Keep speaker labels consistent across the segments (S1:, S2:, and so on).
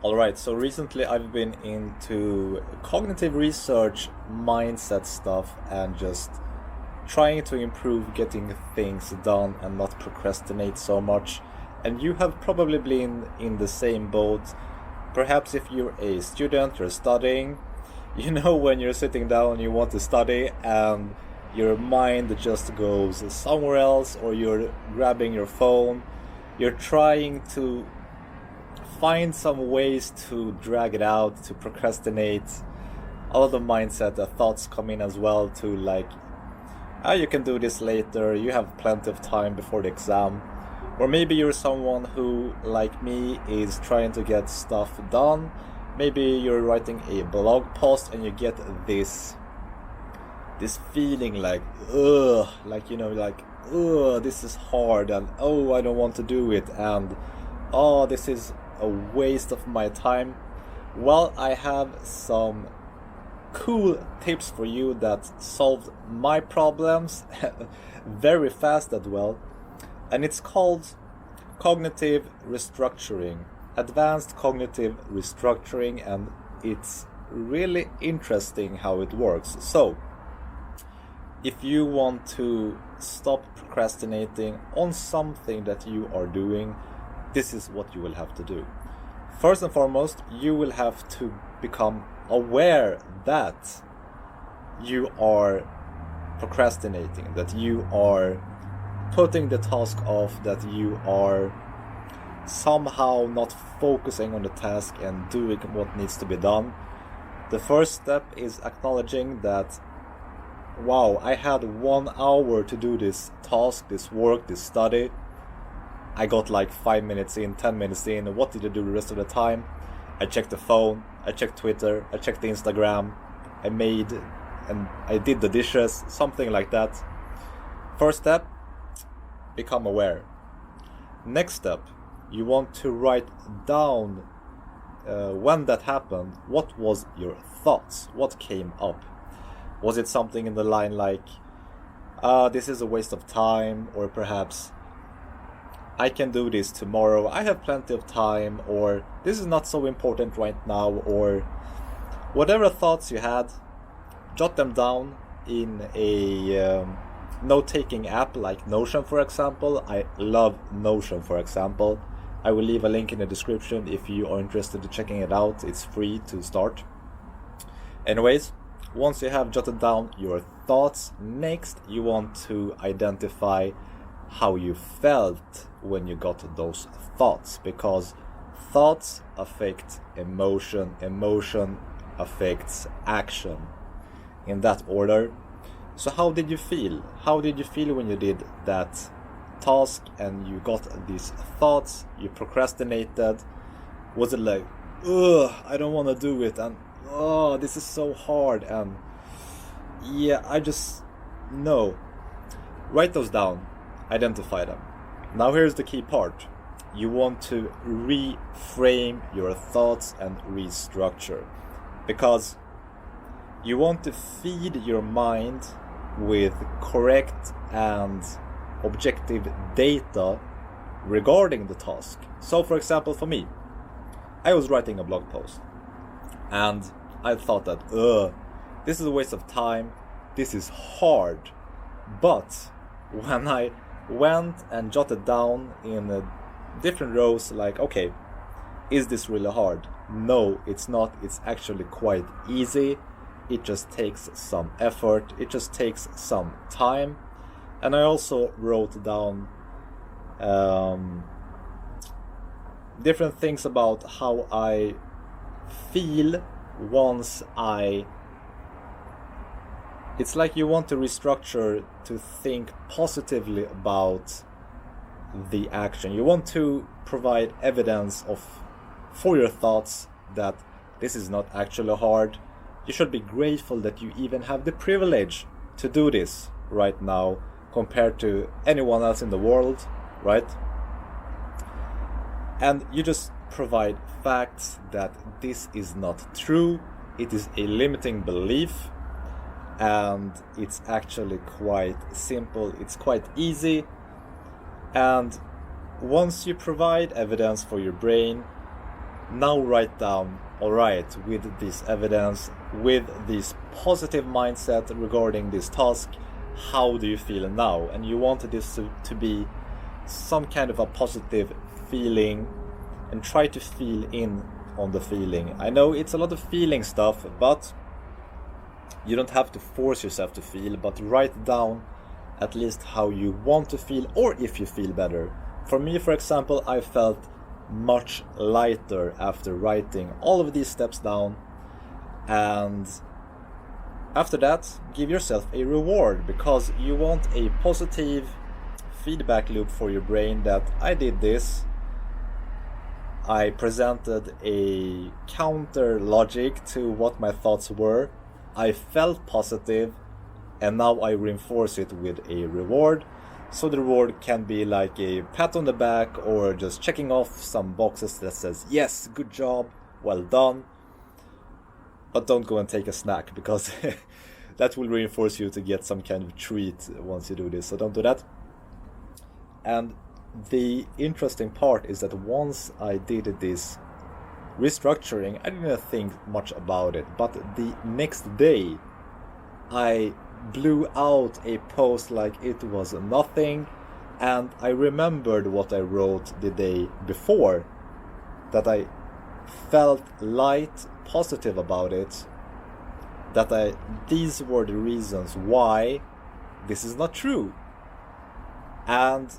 S1: Alright, so recently I've been into cognitive research, mindset stuff, and just trying to improve getting things done and not procrastinate so much. And you have probably been in the same boat. Perhaps if you're a student, you're studying, you know when you're sitting down, you want to study, and your mind just goes somewhere else, or you're grabbing your phone, you're trying to find some ways to drag it out, to procrastinate. A lot of mindset thoughts come in as well to like, ah, you can do this later, you have plenty of time before the exam. Or maybe you're someone who, like me, is trying to get stuff done. Maybe you're writing a blog post and you get this feeling like, ugh, like, like, ugh, this is hard, and oh, I don't want to do it, and oh, this is a waste of my time. Well, I have some cool tips for you that solved my problems very fast as well. And it's called cognitive restructuring, advanced cognitive restructuring, and it's really interesting how it works. So, if you want to stop procrastinating on something that you are doing, this is what you will have to do. First and foremost, you will have to become aware that you are procrastinating, that you are putting the task off, that you are somehow not focusing on the task and doing what needs to be done. The first step is acknowledging that, wow, I had 1 hour to do this task, this work, this study. I got like 5 minutes in, 10 minutes in. What did I do the rest of the time? I checked the phone, I checked Twitter, I checked the Instagram, I did the dishes, something like that. First step, become aware. Next step, you want to write down when that happened, what was your thoughts, what came up. Was it something in the line like, this is a waste of time, or perhaps, I can do this tomorrow, I have plenty of time, or this is not so important right now, or whatever thoughts you had, jot them down in a note-taking app like Notion, for example. I love Notion, for example. I will leave a link in the description if you are interested in checking it out. It's free to start. Anyways, once you have jotted down your thoughts, next you want to identify how you felt when you got those thoughts, because thoughts affect emotion, emotion affects action, in that order. So how did you feel? How did you feel when you did that task and you got these thoughts, you procrastinated? Was it like, ugh, I don't want to do it, and oh, this is so hard, and yeah, I just, no. Write those down, identify them. Now here's the key part. You want to reframe your thoughts and restructure, because you want to feed your mind with correct and objective data regarding the task. So for example, for me, I was writing a blog post and I thought that, this is a waste of time, this is hard. But when I went and jotted down in different rows, like, okay, is this really hard? No, it's not. It's actually quite easy. It just takes some effort. It just takes some time. And I also wrote down different things about how I feel once it's like you want to restructure to think positively about the action. You want to provide evidence for your thoughts that this is not actually hard. You should be grateful that you even have the privilege to do this right now compared to anyone else in the world, right? And you just provide facts that this is not true, it is a limiting belief, and it's actually quite simple, it's quite easy. And once you provide evidence for your brain, Now write down, alright, with this evidence, with this positive mindset regarding this task, how do you feel now? And you want this to be some kind of a positive feeling, and try to feel in on the feeling. I know it's a lot of feeling stuff, but you don't have to force yourself to feel, but write down at least how you want to feel, or if you feel better. For me, for example, I felt much lighter after writing all of these steps down, and after that, give yourself a reward, because you want a positive feedback loop for your brain that I did this, I presented a counter logic to what my thoughts were, I felt positive, and now I reinforce it with a reward. So the reward can be like a pat on the back, or just checking off some boxes that says, yes, good job, well done. But don't go and take a snack, because that will reinforce you to get some kind of treat once you do this, so don't do that. And the interesting part is that once I did this restructuring, I didn't think much about it, but the next day I blew out a post like it was nothing, and I remembered what I wrote the day before, that I felt light, positive about it, that these were the reasons why this is not true. And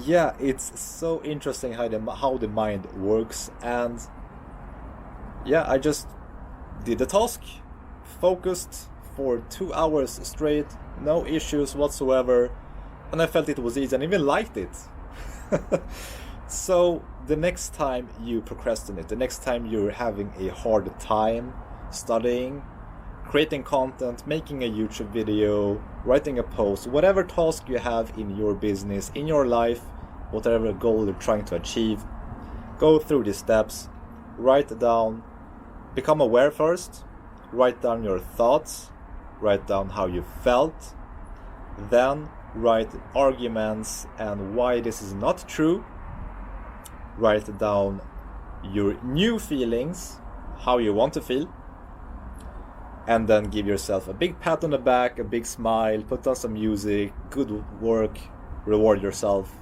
S1: yeah, it's so interesting how the mind works. And yeah, I just did the task, focused for 2 hours straight, no issues whatsoever, and I felt it was easy and even liked it. So the next time you procrastinate, the next time you're having a hard time studying, creating content, making a YouTube video, writing a post, whatever task you have in your business, in your life, whatever goal you're trying to achieve, go through these steps, write it down, become aware first, write down your thoughts, write down how you felt, then write arguments and why this is not true, write down your new feelings, how you want to feel, and then give yourself a big pat on the back, a big smile, put on some music, good work, reward yourself.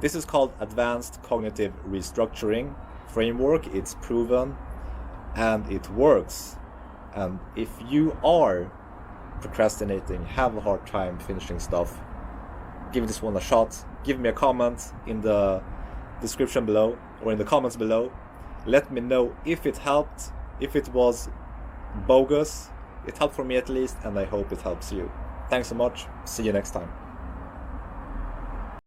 S1: This is called Advanced Cognitive Restructuring Framework. It's proven and it works. And if you are procrastinating, have a hard time finishing stuff, give this one a shot. Give me a comment in the description below or in the comments below. Let me know if it helped, if it was bogus. It helped for me at least, and I hope it helps you. Thanks so much. See you next time.